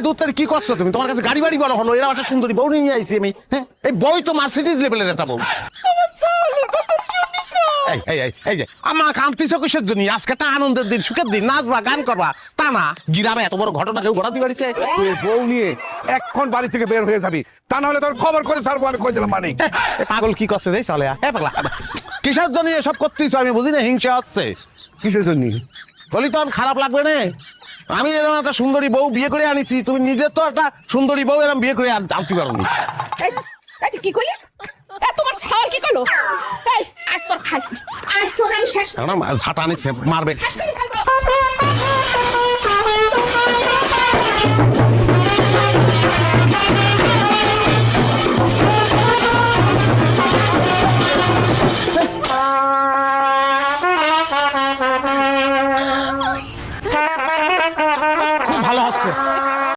দূর কি করছো তুমি? তোমার কাছে গাড়ি বাড়ি বড় হলো, এরা একটা সুন্দরী বউ নিয়ে আইছি আমি। হ্যাঁ, এই বই তো মার্সিডিজ লেভেলের একটা বউ। এই যে আমার কান্তিছ কিসের জন্য? আজকে একটা আনন্দের দিন, সুখের দিন, নাচবা গান করবা, তা না গিরামে এত বড় ঘটনা কেউ ঘটাতে পারছে? তুই বউ নিয়ে এখন বাড়ি থেকে বের হয়ে যাবি, তা না হলে তোর খবর করে ছাড়বো আমি, কই দিলাম মানে। পাগল কি করছে রে চলে? পাগলা কিসের জন্য এসব করতেছ আমি বুঝি না। হিংসা হচ্ছে কিসের জন্য? বলি তখন খারাপ লাগবে না? আমি এরকম একটা সুন্দরী বউ বিয়ে করে আনিছি, তুমি নিজে তো একটা সুন্দরী বউ এরকম বিয়ে করে আনতে পারো নি। কি করলি? তোমার ছাওয়ার কি করলো? এই আজ তোর খাইছি, আজ তোর আমি শেষ। ঝাঁটা নিচ্ছে, মারবে।